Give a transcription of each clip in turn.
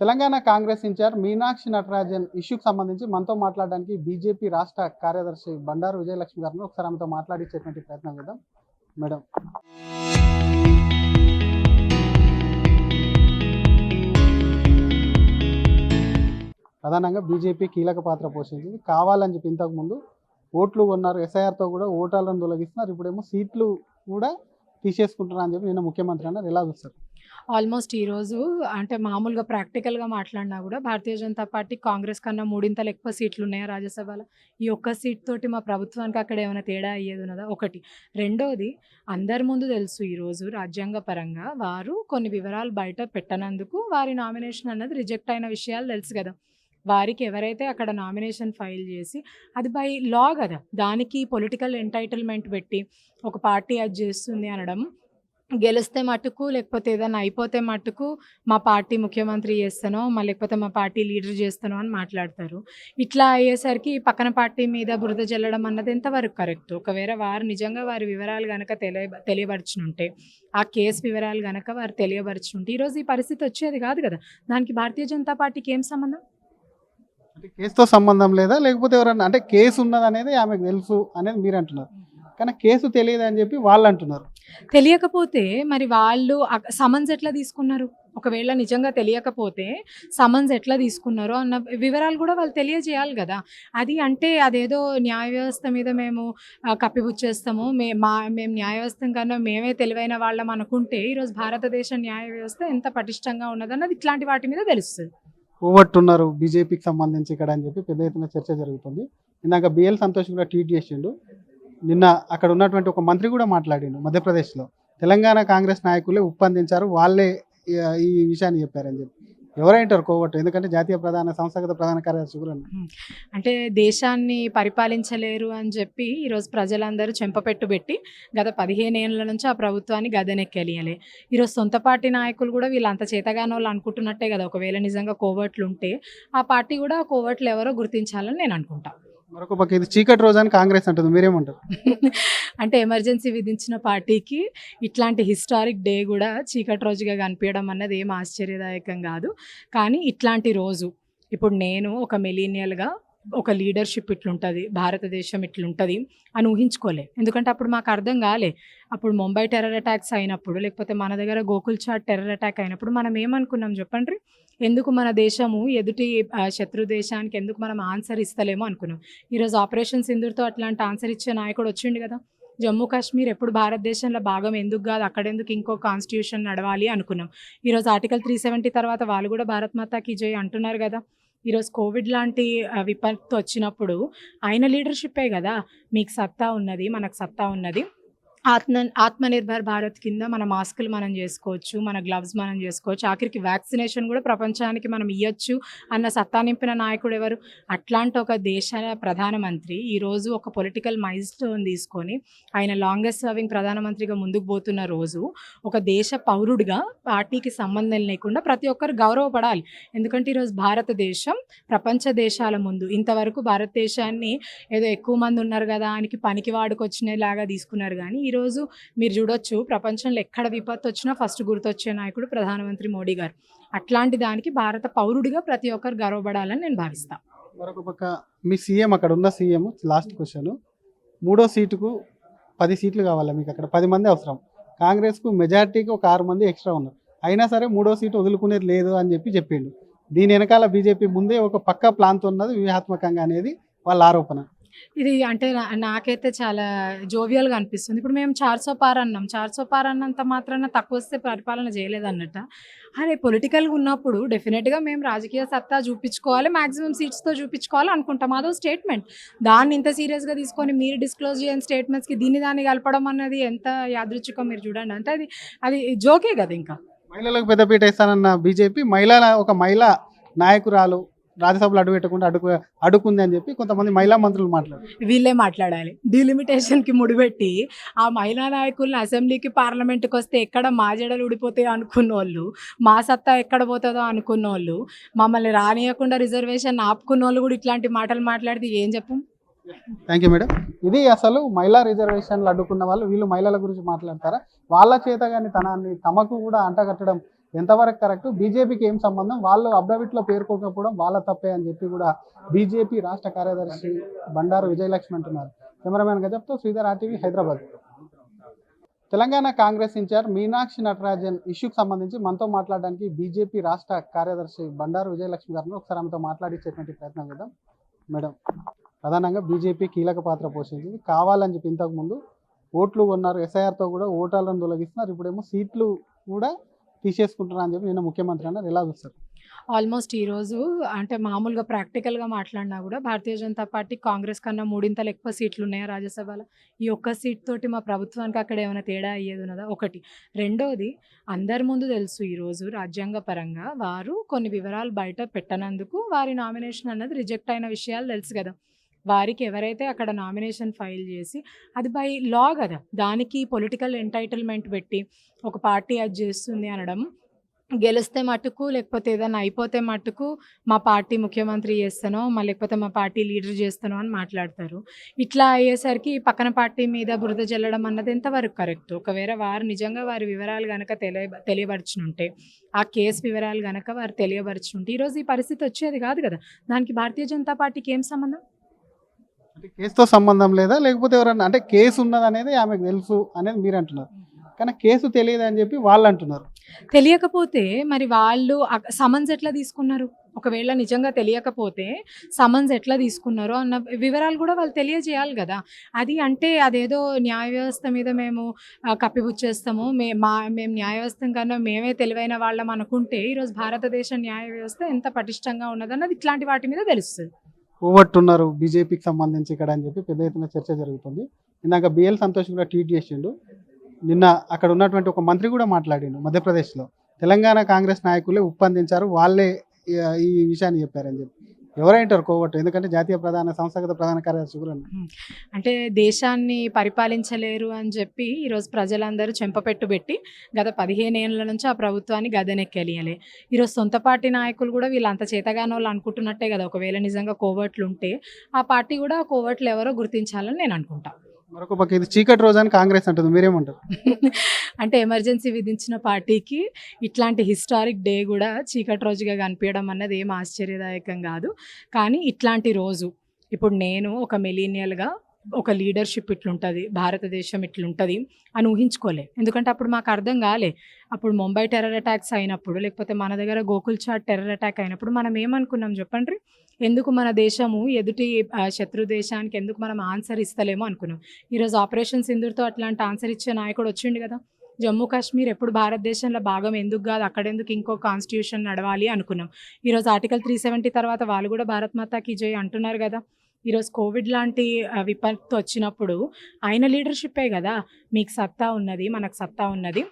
Telangana Congress in charge Meenakshi Natarajan ఇష్యూకి సంబంధించి మనతో మాట్లాడడానికి బీజేపీ రాష్ట్ర కార్యదర్శి బండారు విజయలక్ష్మి గారిని ఒకసారి ఆమెతో మాట్లాడించేటువంటి ప్రయత్నం చేద్దాం. మేడం, ప్రధానంగా బీజేపీ కీలక పాత్ర పోషించింది. కావాలని చెప్పి ఇంతకుముందు ఓట్లు కొన్నారు, ఎస్ఐఆర్తో కూడా ఓటాలను తొలగిస్తున్నారు, ఇప్పుడేమో సీట్లు కూడా తీసేసుకుంటున్నారు అని చెప్పి నిన్న ముఖ్యమంత్రి అన్నారు. ఎలా చూస్తారు? ఆల్మోస్ట్ ఈరోజు అంటే మామూలుగా ప్రాక్టికల్గా మాట్లాడినా కూడా భారతీయ జనతా పార్టీ కాంగ్రెస్ కన్నా 3 ఎక్కువ సీట్లు ఉన్నాయా రాజ్యసభలో? ఈ ఒక్క సీట్ తోటి మా ప్రభుత్వానికి అక్కడ ఏమైనా తేడా అయ్యేది ఉన్నదా? ఒకటి. రెండోది, అందరి ముందు తెలుసు ఈరోజు రాజ్యాంగ పరంగా వారు కొన్ని వివరాలు బయట పెట్టనందుకు వారి నామినేషన్ అన్నది రిజెక్ట్ అయిన విషయాలు తెలుసు కదా. వారికి ఎవరైతే అక్కడ నామినేషన్ ఫైల్ చేసి అది బై లా కదా, దానికి పొలిటికల్ ఎంటైటిల్మెంట్ పెట్టి ఒక పార్టీ అది చేస్తుంది అనడం, గెలిస్తే మటుకు లేకపోతే ఏదైనా అయిపోతే మటుకు మా పార్టీ ముఖ్యమంత్రి చేస్తానో లేకపోతే మా పార్టీ లీడర్ చేస్తానో అని మాట్లాడతారు. ఇట్లా అయ్యేసరికి పక్కన పార్టీ మీద బురద జల్లడం అన్నది ఎంతవరకు కరెక్ట్? ఒకవేళ వారు నిజంగా వారి వివరాలు కనుక తెలియబరచునుంటే, ఆ కేసు వివరాలు కనుక వారు తెలియబరచుంటే ఈరోజు ఈ పరిస్థితి వచ్చేది కాదు కదా. దానికి భారతీయ జనతా పార్టీకి ఏం సంబంధం? అంటే కేసుతో సంబంధం లేదా, లేకపోతే ఎవరన్నా అంటే కేసు ఉన్నది అనేది ఆమెకు తెలుసు అనేది మీరు అంటున్నారు, కానీ కేసు తెలియదు అని చెప్పి వాళ్ళు అంటున్నారు. తెలియకపోతే మరి వాళ్ళు సమన్స్ ఎట్లా తీసుకున్నారు? ఒకవేళ నిజంగా తెలియకపోతే సమన్స్ ఎట్లా తీసుకున్నారో అన్న వివరాలు కూడా వాళ్ళు తెలియజేయాలి కదా. అది అంటే అదేదో న్యాయ వ్యవస్థ మీద మేము కప్పిపుచ్చేస్తాము, మేము న్యాయ వ్యవస్థ కన్నా మేమే తెలివైన వాళ్ళం అనుకుంటే ఈరోజు భారతదేశ న్యాయ వ్యవస్థ ఎంత పటిష్టంగా ఉన్నదన్నది ఇట్లాంటి వాటి మీద తెలుస్తుంది. పోగొట్టున్నారు బీజేపీకి సంబంధించి ఇక్కడ అని చెప్పి పెద్ద ఎత్తున చర్చ జరుగుతుంది. ఇందాక బిఎల్ సంతోష్ కూడా ట్వీట్ చేసిండు. నిన్న అక్కడ ఉన్నటువంటి ఒక మంత్రి కూడా మాట్లాడిండు, మధ్యప్రదేశ్లో తెలంగాణ కాంగ్రెస్ నాయకులే ఉప్పందించారు, వాళ్ళే ఈ విషయాన్ని చెప్పారని చెప్పి. ఎవరైంటారు కోవట్టు? ఎందుకంటే జాతీయ సంస్థాగత ప్రధాన కార్యదర్శి కూడా అంటే దేశాన్ని పరిపాలించలేరు అని చెప్పి ఈరోజు ప్రజలందరూ చెంపపెట్టు పెట్టి గత 15 ఏళ్ళ నుంచి ఆ ప్రభుత్వాన్ని గదెనెక్కెలియలే. ఈరోజు సొంత పార్టీ నాయకులు కూడా వీళ్ళు అంత చేతగానో వాళ్ళు అనుకుంటున్నట్టే కదా. ఒకవేళ నిజంగా కోవట్లు ఉంటే ఆ పార్టీ కూడా ఆ కోవట్లు ఎవరో గుర్తించాలని నేను అనుకుంటా. మరొక పక్క ఇది చీకటి రోజు అని కాంగ్రెస్ అంటుంది, మీరేమంటారు? అంటే ఎమర్జెన్సీ విధించిన పార్టీకి ఇట్లాంటి హిస్టారిక్ డే కూడా చీకటి రోజుగా కనిపించడం అన్నది ఏం ఆశ్చర్యదాయకం కాదు. కానీ ఇట్లాంటి రోజు ఇప్పుడు నేను ఒక మిలీనియల్గా ఒక లీడర్షిప్ ఇట్లుంటుంది, భారతదేశం ఇట్లుంటుంది అని ఊహించుకోలే. ఎందుకంటే అప్పుడు మాకు అర్థం కాలే. అప్పుడు ముంబై టెర్రర్ అటాక్స్ అయినప్పుడు, లేకపోతే మన దగ్గర గోకుల్ చాట్ టెర్రర్ అటాక్ అయినప్పుడు మనం ఏమనుకున్నాం చెప్పండి? ఎందుకు మన దేశము ఎదుటి శత్రు దేశానికి ఎందుకు మనం ఆన్సర్ ఇస్తలేమో అనుకున్నాం. ఈరోజు ఆపరేషన్ సింధూర్తో అట్లాంటి ఆన్సర్ ఇచ్చే నాయకుడు వచ్చిండు కదా. జమ్మూ కాశ్మీర్ ఎప్పుడు భారతదేశంలో భాగం ఎందుకు కాదు, అక్కడెందుకు ఇంకో కాన్స్టిట్యూషన్ నడవాలి అనుకున్నాం. ఈరోజు ఆర్టికల్ 370 తర్వాత వాళ్ళు కూడా భారత్ మాతాకి జై అంటున్నారు కదా. ఈరోజు కోవిడ్ లాంటి విపత్తు వచ్చినప్పుడు ఆయన లీడర్షిప్పే కదా, మీకు సత్తా ఉన్నది, మనకు సత్తా ఉన్నది, ఆత్మనిర్భర్ భారత్ కింద మన మాస్కులు మనం చేసుకోవచ్చు, మన గ్లవ్స్ మనం చేసుకోవచ్చు, ఆఖరికి వ్యాక్సినేషన్ కూడా ప్రపంచానికి మనం ఇవ్వచ్చు అన్న సత్తా నింపిన నాయకుడు ఎవరు? అట్లాంటి ఒక దేశ ప్రధానమంత్రి ఈరోజు ఒక పొలిటికల్ మైల్ స్టోన్ తీసుకొని ఆయన లాంగెస్ట్ సర్వింగ్ ప్రధానమంత్రిగా ముందుకు పోతున్న రోజు ఒక దేశ పౌరుడిగా పార్టీకి సంబంధం లేకుండా ప్రతి ఒక్కరు గౌరవపడాలి. ఎందుకంటే ఈరోజు భారతదేశం ప్రపంచ దేశాల ముందు ఇంతవరకు భారతదేశాన్ని ఏదో ఎక్కువ మంది ఉన్నారు కదా ఆయనకి పనికి వాడుకొచ్చినలాగా తీసుకున్నారు. కానీ ఈరోజు మీరు చూడొచ్చు, ప్రపంచంలో ఎక్కడ విపత్తు వచ్చినా ఫస్ట్ గుర్తొచ్చే నాయకుడు ప్రధానమంత్రి మోడీ గారు. అట్లాంటి దానికి భారత పౌరుడిగా ప్రతి ఒక్కరు గర్వపడాలని నేను భావిస్తాను. మరొక పక్క మీ సీఎం, అక్కడ ఉన్న సీఎం, లాస్ట్ క్వశ్చన్, 3వ సీటుకు 10 సీట్లు కావాలి మీకు, అక్కడ 10 మంది అవసరం. కాంగ్రెస్కు మెజార్టీకి ఒక 6 మంది ఎక్స్ట్రా ఉన్నారు, అయినా సరే 3వ సీటు వదులుకునేది లేదు అని చెప్పిండు. దీని వెనకాల బీజేపీ ముందే ఒక పక్క ప్లాన్తో ఉన్నది వ్యూహాత్మకంగా అనేది వాళ్ళ ఆరోపణ. ఇది అంటే నాకైతే చాలా జోవియల్గా అనిపిస్తుంది. ఇప్పుడు మేము 400 పార్ అన్నాం, 400 పార్ అన్నంత మాత్రాన తక్కువ వస్తే పరిపాలన చేయలేదన్నట్ట. అరే పొలిటికల్గా ఉన్నప్పుడు డెఫినెట్గా మేము రాజకీయ సత్తా చూపించుకోవాలి, మ్యాక్సిమం సీట్స్తో చూపించుకోవాలి అనుకుంటాం, అదో స్టేట్మెంట్. దాన్ని ఇంత సీరియస్గా తీసుకొని మీరు డిస్క్లోజ్ చేయని స్టేట్మెంట్స్కి దాన్ని కలపడం అన్నది ఎంత యాదృచ్ఛికం మీరు చూడండి. అంటే అది జోకే కదా. ఇంకా మహిళలకు పెద్దపీట ఇస్తానన్న బీజేపీ ఒక మహిళా నాయకురాలు రాజ్యసభలో అడుగుపెట్టకుండా అడుగుంది అని చెప్పి కొంతమంది మహిళా మంత్రులు వీళ్ళే మాట్లాడాలి. డిలిమిటేషన్కి ముడిపెట్టి ఆ మహిళా నాయకులను అసెంబ్లీకి పార్లమెంట్కి వస్తే ఎక్కడ మా జడలు ఊడిపోతాయో అనుకున్న వాళ్ళు, మా సత్తా ఎక్కడ పోతుందో అనుకున్న వాళ్ళు, మమ్మల్ని రానియకుండా రిజర్వేషన్ ఆపుకున్న వాళ్ళు కూడా ఇట్లాంటి మాటలు మాట్లాడితే ఏం చెప్పం? Thank you madam. ఇది అసలు మహిళా రిజర్వేషన్లు అడ్డుకున్న వాళ్ళు, వీళ్ళు మహిళల గురించి మాట్లాడతారా? వాళ్ళ చేత కానీ తమకు కూడా అంటగట్టడం ఎంతవరకు కరెక్ట్, బీజేపీకి ఏం సంబంధం, వాళ్ళు అఫిడవిట్లో పేర్కొనకపోవడం వాళ్ళ తప్పే అని చెప్పి కూడా బీజేపీ రాష్ట్ర కార్యదర్శి బండారు విజయలక్ష్మి అంటున్నారు. కెమెరామెన్ గజప్తో శ్రీధర్, ఆర్టీవీ, హైదరాబాద్. తెలంగాణ కాంగ్రెస్ ఇన్ఛార్జ్ మీనాక్షి నటరాజన్ ఇష్యూకి సంబంధించి మనతో మాట్లాడడానికి బీజేపీ రాష్ట్ర కార్యదర్శి బండారు విజయలక్ష్మి గారిని ఒకసారి ఆమెతో మాట్లాడించేటువంటి ప్రయత్నం చేద్దాం. మేడం, ప్రధానంగా బీజేపీ కీలక పాత్ర పోషించింది. కావాలని చెప్పి ఇంతకుముందు ఓట్లు కొన్నారు, ఎస్ఐఆర్తో కూడా ఓటాలను తొలగిస్తున్నారు, ఇప్పుడేమో సీట్లు కూడా తీసేసుకుంటున్నారు అని చెప్పి నిన్న ముఖ్యమంత్రి అన్నారు. ఎలా చూస్తారు? ఆల్మోస్ట్ ఈరోజు అంటే మామూలుగా ప్రాక్టికల్గా మాట్లాడినా కూడా భారతీయ జనతా పార్టీ కాంగ్రెస్ కన్నా 3 ఎక్కువ సీట్లు ఉన్నాయా రాజ్యసభలో? ఈ ఒక్క సీట్ తోటి మా ప్రభుత్వానికి అక్కడ ఏమైనా తేడా అయ్యేది ఉన్నదా? ఒకటి. రెండోది, అందరి ముందు తెలుసు ఈరోజు రాజ్యాంగ పరంగా వారు కొన్ని వివరాలు బయట పెట్టనందుకు వారి నామినేషన్ అన్నది రిజెక్ట్ అయిన విషయాలు తెలుసు కదా. వారికి ఎవరైతే అక్కడ నామినేషన్ ఫైల్ చేసి అది బై లా కదా, దానికి పొలిటికల్ ఎంటైటిల్మెంట్ పెట్టి ఒక పార్టీ అది చేస్తుంది అనడం, గెలిస్తే మటుకు లేకపోతే ఏదైనా అయిపోతే మటుకు మా పార్టీ ముఖ్యమంత్రి చేస్తానో లేకపోతే మా పార్టీ లీడర్ చేస్తానో అని మాట్లాడతారు. ఇట్లా అయ్యేసరికి పక్కన పార్టీ మీద బురద జల్లడం అన్నది ఎంతవరకు కరెక్ట్? ఒకవేళ వారు నిజంగా వారి వివరాలు కనుక తెలియబరచునుంటే, ఆ కేసు వివరాలు కనుక వారు తెలియబరచుంటే ఈరోజు ఈ పరిస్థితి వచ్చేది కాదు కదా. దానికి భారతీయ జనతా పార్టీకి ఏం సంబంధం? అంటే కేసుతో సంబంధం లేదా, లేకపోతే ఎవరన్నా అంటే కేసు ఉన్నది అనేది ఆమెకు తెలుసు అనేది మీరు అంటున్నారు, కానీ కేసు తెలియదు అని చెప్పి వాళ్ళు అంటున్నారు. తెలియకపోతే మరి వాళ్ళు సమన్స్ ఎట్లా తీసుకున్నారు? ఒకవేళ నిజంగా తెలియకపోతే సమన్స్ ఎట్లా తీసుకున్నారో అన్న వివరాలు కూడా వాళ్ళు తెలియజేయాలి కదా. అది అంటే అదేదో న్యాయ వ్యవస్థ మీద మేము కప్పిపుచ్చేస్తాము, మేము న్యాయ వ్యవస్థ కన్నా మేమే తెలివైన వాళ్ళం అనుకుంటే ఈరోజు భారతదేశ న్యాయ వ్యవస్థ ఎంత పటిష్టంగా ఉన్నదన్నది ఇట్లాంటి వాటి మీద తెలుస్తుంది. పోగొట్టున్నారు బీజేపీకి సంబంధించి ఇక్కడ అని చెప్పి పెద్ద ఎత్తున చర్చ జరుగుతుంది. ఇందాక బిఎల్ సంతోష్ కూడా ట్వీట్ చేసిండు. నిన్న అక్కడ ఉన్నటువంటి ఒక మంత్రి కూడా మాట్లాడిండు మధ్యప్రదేశ్లో. తెలంగాణ కాంగ్రెస్ నాయకులే ఉప్పందించారు, వాళ్ళే ఈ విషయాన్ని చెప్పారని చెప్పి. ఎవరైంటారు కోవట్టు? ఎందుకంటే జాతీయ సంస్థాగత ప్రధాన కార్యదర్శి కూడా అంటే దేశాన్ని పరిపాలించలేరు అని చెప్పి ఈరోజు ప్రజలందరూ చెంపపెట్టు పెట్టి గత 15 ఏళ్ళ నుంచి ఆ ప్రభుత్వాన్ని గదెనెక్కెలియలే. ఈరోజు సొంత పార్టీ నాయకులు కూడా వీళ్ళు అంత చేతగానో వాళ్ళు అనుకుంటున్నట్టే కదా. ఒకవేళ నిజంగా కోవట్లు ఉంటే ఆ పార్టీ కూడా ఆ కోవట్లు ఎవరో గుర్తించాలని నేను అనుకుంటా. మరొక పక్క ఇది చీకటి రోజు అని కాంగ్రెస్ అంటుంది, మీరేమంటారు? అంటే ఎమర్జెన్సీ విధించిన పార్టీకి ఇట్లాంటి హిస్టారిక్ డే కూడా చీకటి రోజుగా కనిపించడం అన్నది ఏం ఆశ్చర్యదాయకం కాదు. కానీ ఇట్లాంటి రోజు ఇప్పుడు నేను ఒక మిలీనియల్గా ఒక లీడర్షిప్ ఇట్లుంటుంది, భారతదేశం ఇట్లుంటుంది అని ఊహించుకోలే. ఎందుకంటే అప్పుడు మాకు అర్థం కాలే. అప్పుడు ముంబై టెర్రర్ అటాక్స్ అయినప్పుడు, లేకపోతే మన దగ్గర గోకుల్ చాట్ టెర్రర్ అటాక్ అయినప్పుడు మనం ఏమనుకున్నాం చెప్పండి? ఎందుకు మన దేశము ఎదుటి శత్రు దేశానికి ఎందుకు మనం ఆన్సర్ ఇస్తలేమో అనుకున్నాం. ఈరోజు ఆపరేషన్ సింధూర్తో అట్లాంటి ఆన్సర్ ఇచ్చే నాయకుడు వచ్చిండు కదా. జమ్మూ కాశ్మీర్ ఎప్పుడు భారతదేశంలో భాగం ఎందుకు కాదు, అక్కడెందుకు ఇంకో కాన్స్టిట్యూషన్ నడవాలి అనుకున్నాం. ఈరోజు ఆర్టికల్ 370 తర్వాత వాళ్ళు కూడా భారత్ మాతాకి జై అంటున్నారు కదా. ఈరోజు కోవిడ్ లాంటి విపత్తు వచ్చినప్పుడు ఆయన లీడర్షిప్పే కదా, మీకు సత్తా ఉన్నది, మనకు సత్తా ఉన్నది,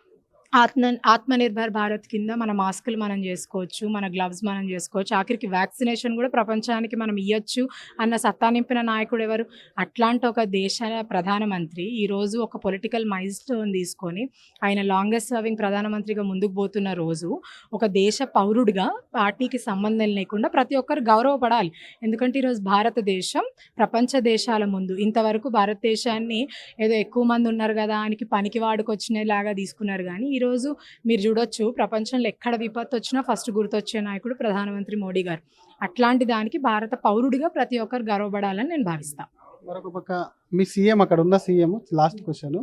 ఆత్మనిర్భర్ భారత్ కింద మన మాస్కులు మనం చేసుకోవచ్చు, మన గ్లవ్స్ మనం చేసుకోవచ్చు, ఆఖరికి వ్యాక్సినేషన్ కూడా ప్రపంచానికి మనం ఇవ్వచ్చు అన్న సత్తా నింపిన నాయకుడు ఎవరు? అట్లాంటి ఒక దేశ ప్రధానమంత్రి ఈరోజు ఒక పొలిటికల్ మైల్ స్టోన్ తీసుకొని ఆయన లాంగెస్ట్ సర్వింగ్ ప్రధానమంత్రిగా ముందుకు పోతున్న రోజు ఒక దేశ పౌరుడిగా పార్టీకి సంబంధం లేకుండా ప్రతి ఒక్కరు గౌరవపడాలి. ఎందుకంటే ఈరోజు భారతదేశం ప్రపంచ దేశాల ముందు ఇంతవరకు భారతదేశాన్ని ఏదో ఎక్కువ మంది ఉన్నారు కదా ఆయనకి పనికి వాడుకొచ్చినలాగా తీసుకున్నారు. కానీ ఈరోజు మీరు చూడొచ్చు, ప్రపంచంలో ఎక్కడ విపత్తు వచ్చినా ఫస్ట్ గుర్తొచ్చే నాయకుడు ప్రధానమంత్రి మోడీ గారు. అట్లాంటి దానికి భారత పౌరుడిగా ప్రతి ఒక్కరు గర్వపడాలని నేను భావిస్తాను. మరొక పక్క మీ సీఎం, అక్కడ ఉన్న సీఎం, లాస్ట్ క్వశ్చన్,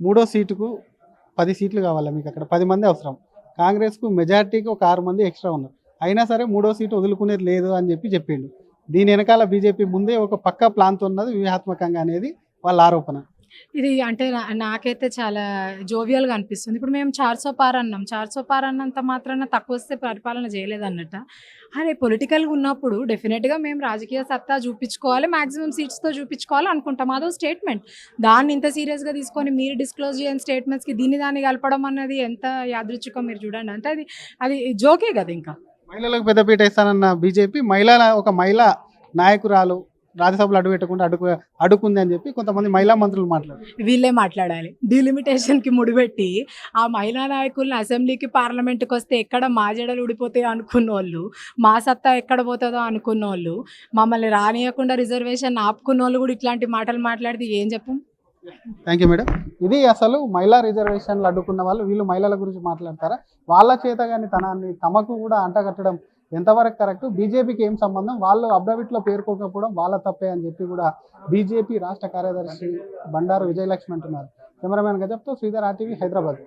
3వ సీటుకు 10 సీట్లు కావాలి మీకు, అక్కడ 10 మంది అవసరం. కాంగ్రెస్కు మెజార్టీకి ఒక 6 మంది ఎక్స్ట్రా ఉన్నారు, అయినా సరే 3వ సీటు వదులుకునేది లేదు అని చెప్పిండు. దీని వెనకాల బీజేపీ ముందే ఒక పక్క ప్లాన్తో ఉన్నది వ్యూహాత్మకంగా అనేది వాళ్ళ ఆరోపణ. ఇది అంటే నాకైతే చాలా జోవియల్గా అనిపిస్తుంది. ఇప్పుడు మేము 400 పార్ అన్నాం, 400 పార్ అన్నంత మాత్రాన తక్కువ వస్తే పరిపాలన చేయలేదన్నట్ట. అరే పొలిటికల్గా ఉన్నప్పుడు డెఫినెట్గా మేము రాజకీయ సత్తా చూపించుకోవాలి, మ్యాక్సిమం సీట్స్తో చూపించుకోవాలి అనుకుంటాం, అదో స్టేట్మెంట్. దాన్ని ఇంత సీరియస్గా తీసుకొని మీరు డిస్క్లోజ్ చేయని స్టేట్మెంట్స్కి దాన్ని కలపడం అన్నది ఎంత యాదృచ్ఛికం మీరు చూడండి. అంటే అది జోకే కదా. ఇంకా మహిళలకు పెద్దపీట ఇస్తానన్న బీజేపీ ఒక మహిళా నాయకురాలు రాజ్యసభలో అడుగుపెట్టకుండా అడుగుంది అని చెప్పి కొంతమంది మహిళా మంత్రులు వీళ్ళే మాట్లాడాలి. డిలిమిటేషన్కి ముడిపెట్టి ఆ మహిళా నాయకులను అసెంబ్లీకి పార్లమెంట్కి వస్తే ఎక్కడ మా జడలు ఊడిపోతాయో అనుకున్న వాళ్ళు, మా సత్తా ఎక్కడ పోతుందో అనుకున్న వాళ్ళు, మమ్మల్ని రానియకుండా రిజర్వేషన్ ఆపుకున్న వాళ్ళు కూడా ఇట్లాంటి మాటలు మాట్లాడితే ఏం చెప్పం? Thank you madam. ఇది అసలు మహిళా రిజర్వేషన్లు అడ్డుకున్న వాళ్ళు, వీళ్ళు మహిళల గురించి మాట్లాడతారా? వాళ్ళ చేత కానీ తనాన్ని తమకు కూడా అంటగట్టడం ఎంతవరకు కరెక్ట్? బీజేపీకి ఏం సంబంధం? వాళ్ళు అఫిడవిట్లో పేర్కొనకపోవడం వాళ్ళ తప్పే అని చెప్పి కూడా బీజేపీ రాష్ట్ర కార్యదర్శి బండారు విజయలక్ష్మి అంటున్నారు. కెమెరామెన్ గజప్తో శ్రీధర్, RTV, హైదరాబాద్.